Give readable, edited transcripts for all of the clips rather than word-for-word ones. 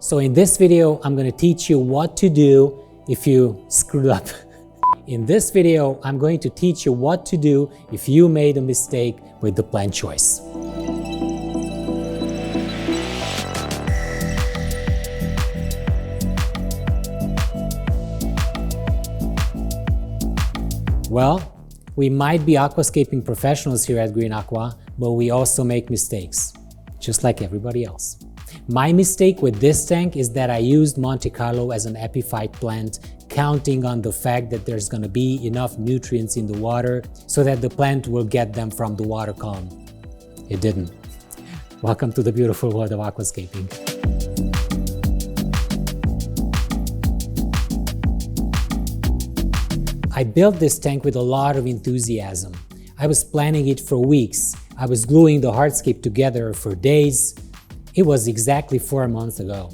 So in this video, I'm going to teach you what to do if you screwed up. In this video, I'm going to teach you what to do if you made a mistake with the plant choice. Well, we might be aquascaping professionals here at Green Aqua, but we also make mistakes, just like everybody else. My mistake with this tank is that I used Monte Carlo as an epiphyte plant, counting on the fact that there's going to be enough nutrients in the water so that the plant will get them from the water column. It didn't. Welcome to the beautiful world of aquascaping. I built this tank with a lot of enthusiasm. I was planning it for weeks. I was gluing the hardscape together for days. It was exactly 4 months ago.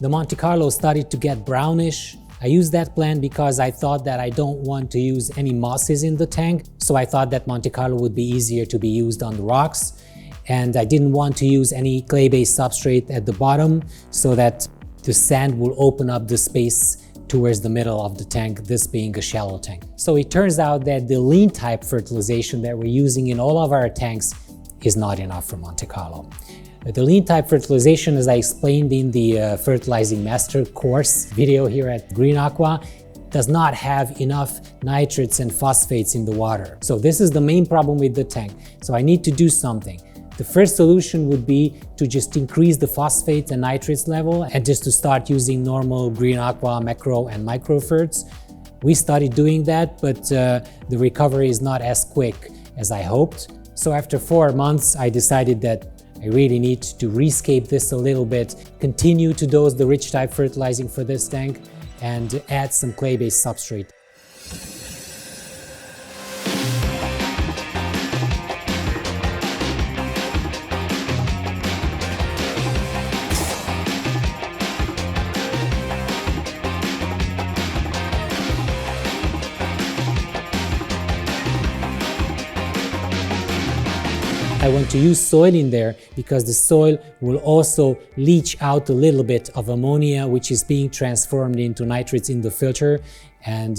The Monte Carlo started to get brownish. I used that plant because I thought that I don't want to use any mosses in the tank, so I thought that Monte Carlo would be easier to be used on the rocks. And I didn't want to use any clay-based substrate at the bottom so that the sand will open up the space towards the middle of the tank, this being a shallow tank. So it turns out that the lean type fertilization that we're using in all of our tanks is not enough for Monte Carlo. The lean type fertilization, as I explained in the Fertilizing Master course video here at Green Aqua, does not have enough nitrates and phosphates in the water. So this is the main problem with the tank. So I need to do something. The first solution would be to just increase the phosphate and nitrates level and just to start using normal Green Aqua macro and micro ferts. We started doing that, but the recovery is not as quick as I hoped. So after 4 months, I decided that I really need to rescape this a little bit, continue to dose the rich type fertilizing for this tank, and add some clay-based substrate. I want to use soil in there because the soil will also leach out a little bit of ammonia, which is being transformed into nitrates in the filter, and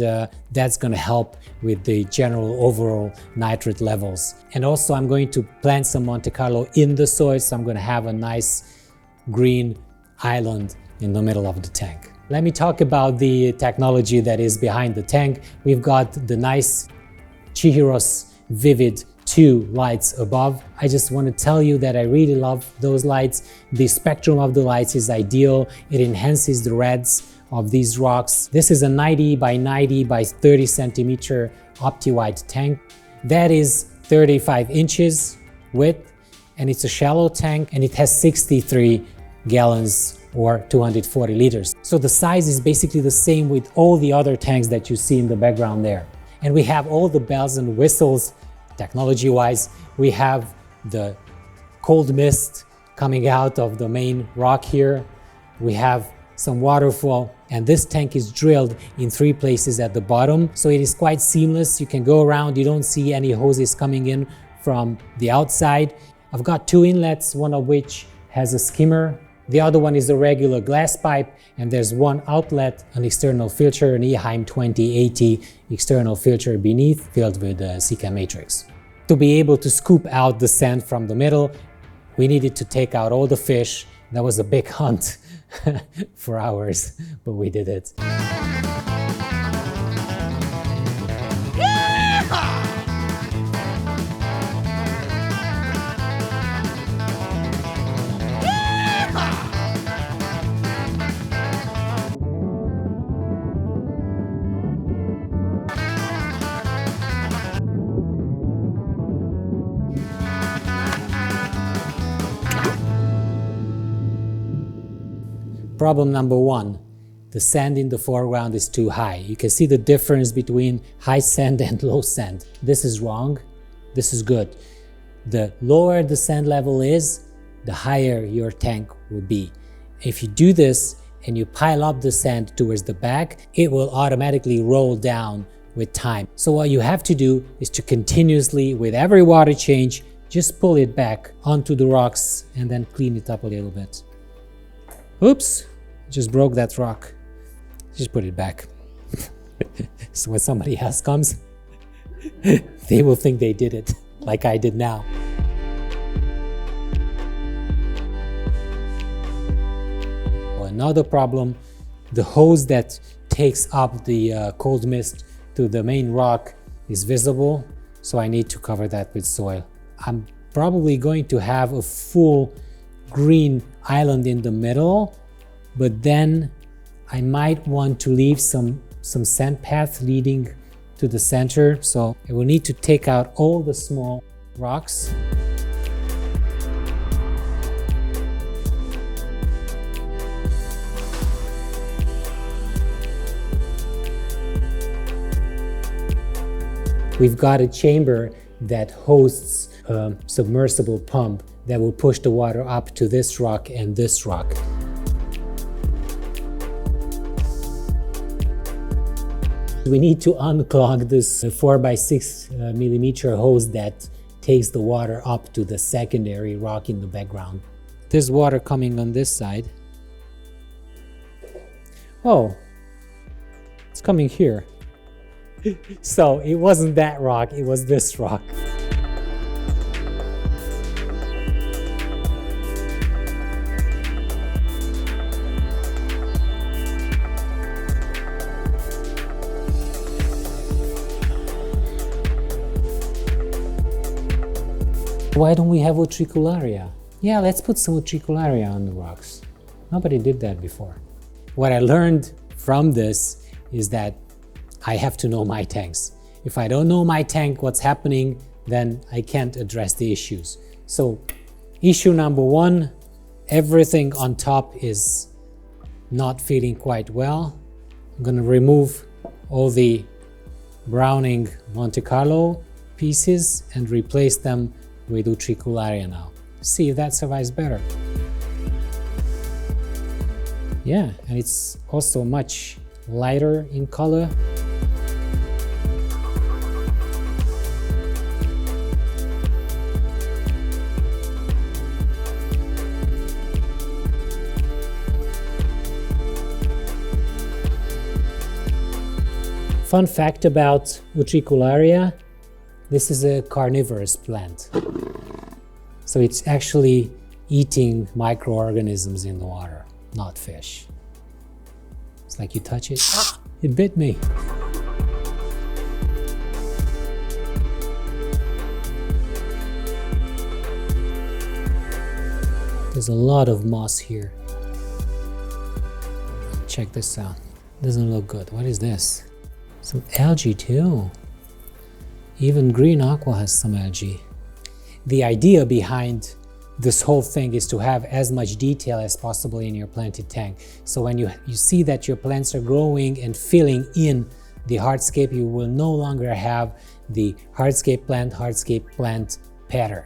that's going to help with the general overall nitrate levels. And also I'm going to plant some Monte Carlo in the soil, so I'm going to have a nice green island in the middle of the tank. Let me talk about the technology that is behind the tank. We've got the nice Chihiros Vivid 2 lights above. I just want to tell you that I really love those lights. The spectrum of the lights is ideal. It enhances the reds of these rocks. This is a 90 by 90 by 30 centimeter opti-wide tank. That is 35 inches width, and it's a shallow tank, and it has 63 gallons or 240 liters. So the size is basically the same with all the other tanks that you see in the background there. And we have all the bells and whistles. Technology-wise, we have the cold mist coming out of the main rock here. We have some waterfall, and this tank is drilled in 3 places at the bottom. So it is quite seamless. You can go around. You don't see any hoses coming in from the outside. I've got 2 inlets, one of which has a skimmer. The other one is a regular glass pipe, and there's 1 outlet, an external filter, an Eheim 2080 external filter beneath, filled with Sika matrix. To be able to scoop out the sand from the middle, we needed to take out all the fish. That was a big hunt for hours, but we did it. Problem number 1, the sand in the foreground is too high. You can see the difference between high sand and low sand. This is wrong, this is good. The lower the sand level is, the higher your tank will be. If you do this and you pile up the sand towards the back, it will automatically roll down with time. So what you have to do is to continuously, with every water change, just pull it back onto the rocks and then clean it up a little bit. Oops, Just broke that rock. Just put it back. So when somebody else comes, they will think they did it, like I did now. Another problem, the hose that takes up the cold mist to the main rock is visible, so I need to cover that with soil. I'm probably going to have a full green island in the middle, but then I might want to leave some sand path leading to the center, so I will need to take out all the small rocks. We've got a chamber that hosts a submersible pump that will push the water up to this rock and this rock. We need to unclog this 4x6 millimeter hose that takes the water up to the secondary rock in the background. There's water coming on this side. Oh, it's coming here. So it wasn't that rock, it was this rock. Why don't we have Utricularia? Yeah, let's put some Utricularia on the rocks. Nobody did that before. What I learned from this is that I have to know my tanks. If I don't know my tank, what's happening, then I can't address the issues. So issue number one, everything on top is not feeling quite well. I'm gonna remove all the Browning Monte Carlo pieces and replace them with Utricularia now. See if that survives better. Yeah, and it's also much lighter in color. Fun fact about Utricularia, this is a carnivorous plant. So it's actually eating microorganisms in the water, not fish. It's like you touch it, it bit me. There's a lot of moss here. Check this out. Doesn't look good. What is this? Some algae too. Even green aqua has some algae. The idea behind this whole thing is to have as much detail as possible in your planted tank. So when you see that your plants are growing and filling in the hardscape, you will no longer have the hardscape plant pattern.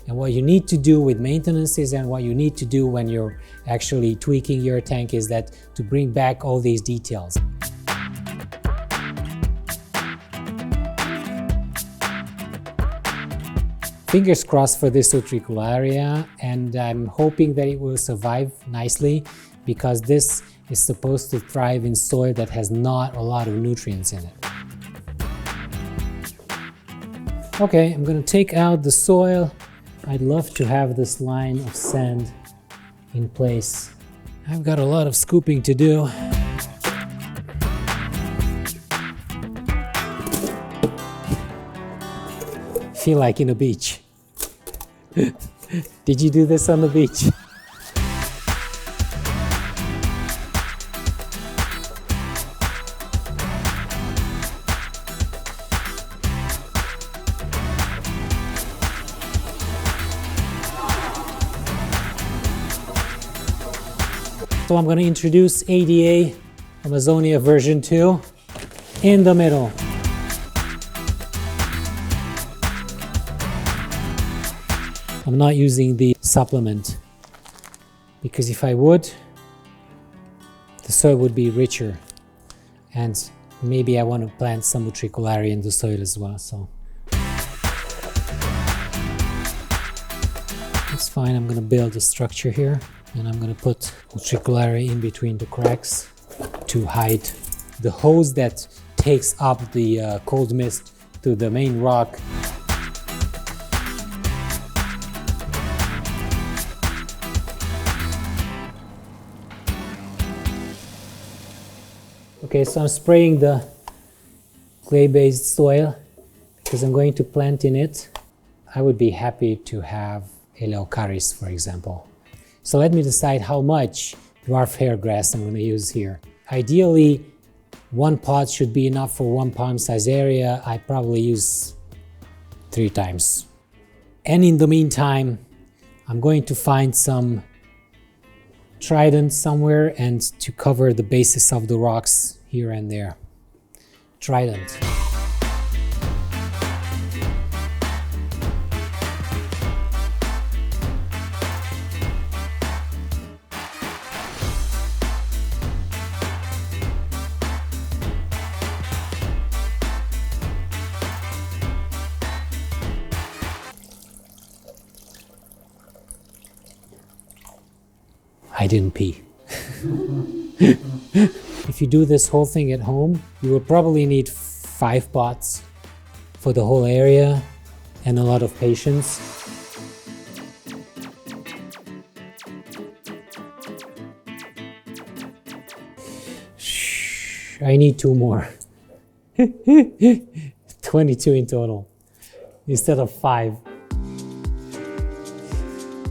And what you need to do with maintenances and what you need to do when you're actually tweaking your tank is that to bring back all these details. Fingers crossed for this Utricularia, and I'm hoping that it will survive nicely because this is supposed to thrive in soil that has not a lot of nutrients in it. Okay, I'm gonna take out the soil. I'd love to have this line of sand in place. I've got a lot of scooping to do. Feel like in a beach. Did you do this on the beach? So I'm going to introduce ADA Amazonia version 2 in the middle. I'm not using the supplement because if I would, the soil would be richer, and maybe I want to plant some Utricularia in the soil as well. So it's fine. I'm going to build a structure here. And I'm gonna put Utricularia in between the cracks to hide the hose that takes up the cold mist to the main rock. Okay, so I'm spraying the clay-based soil because I'm going to plant in it. I would be happy to have Eleocharis, for example. So let me decide how much dwarf hairgrass I'm going to use here. Ideally, 1 pot should be enough for 1 palm size area. I probably use 3 times. And in the meantime, I'm going to find some trident somewhere and to cover the bases of the rocks here and there. Trident. I didn't pee. If you do this whole thing at home, you will probably need 5 pots for the whole area and a lot of patience. I need 2 more. 22 in total instead of 5.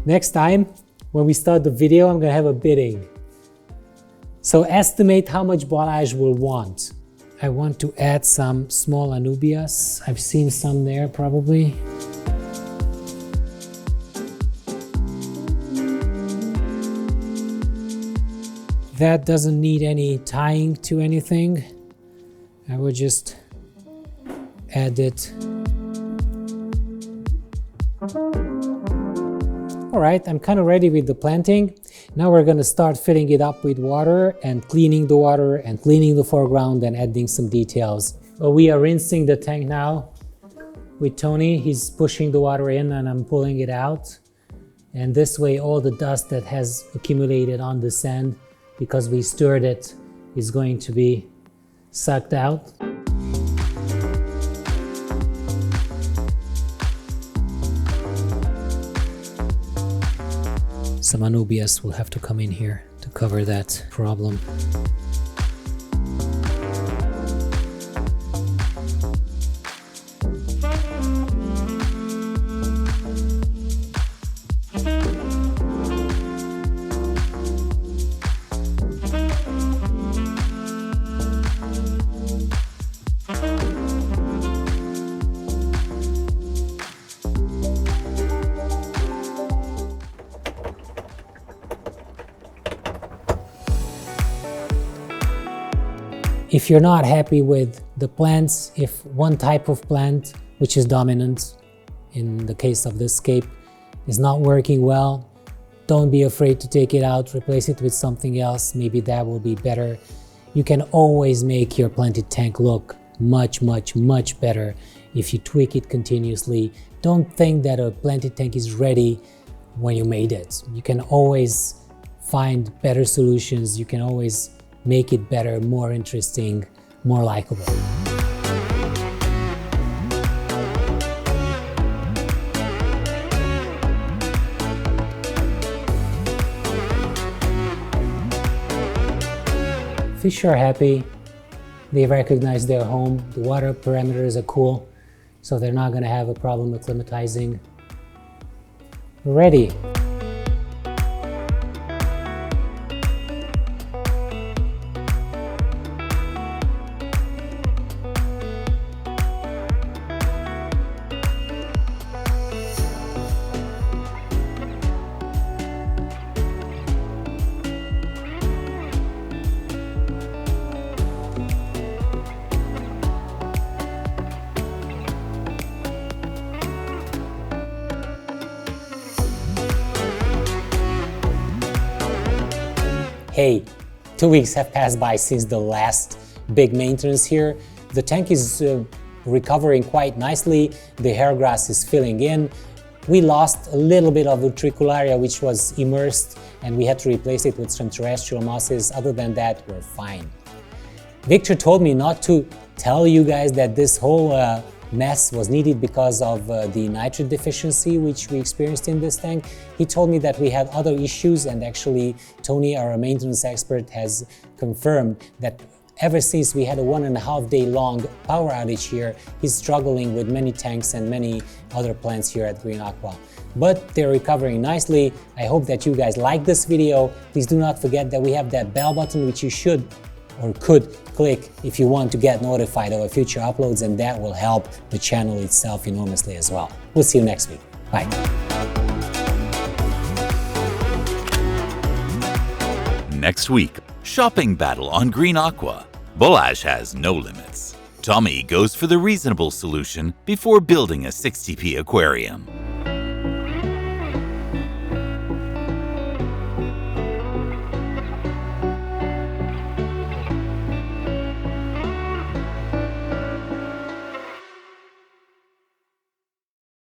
Next time, when we start the video, I'm gonna have a bidding. So estimate how much bottage we'll want. I want to add some small Anubias. I've seen some there probably. That doesn't need any tying to anything. I would just add it. All right, I'm kind of ready with the planting. Now we're gonna start filling it up with water and cleaning the water and cleaning the foreground and adding some details. Well, we are rinsing the tank now with Tony. He's pushing the water in and I'm pulling it out. And this way, all the dust that has accumulated on the sand, because we stirred it, is going to be sucked out. Some Anubias will have to come in here to cover that problem. If you're not happy with the plants, if one type of plant, which is dominant in the case of this scape, is not working well, don't be afraid to take it out, replace it with something else. Maybe that will be better. You can always make your planted tank look much, much, much better if you tweak it continuously. Don't think that a planted tank is ready when you made it. You can always find better solutions. You can always make it better, more interesting, more likable. Fish are happy. They recognize their home. The water parameters are cool, so they're not going to have a problem acclimatizing. Ready. Hey, 2 weeks have passed by since the last big maintenance here. The tank is recovering quite nicely. The hair grass is filling in. We lost a little bit of Utricularia, which was immersed, and we had to replace it with some terrestrial mosses. Other than that, we're fine. Victor told me not to tell you guys that this whole mess was needed because of the nitrate deficiency which we experienced in this tank. He told me that we had other issues, and actually Tony, our maintenance expert, has confirmed that ever since we had a 1.5 day long power outage here, he's struggling with many tanks and many other plants here at Green Aqua. But they're recovering nicely. I hope that you guys like this video. Please do not forget that we have that bell button which you should or could click if you want to get notified of our future uploads, and that will help the channel itself enormously as well. We'll see you next week. Bye. Next week, shopping battle on Green Aqua. Balázs has no limits. Tommy goes for the reasonable solution before building a 60p aquarium.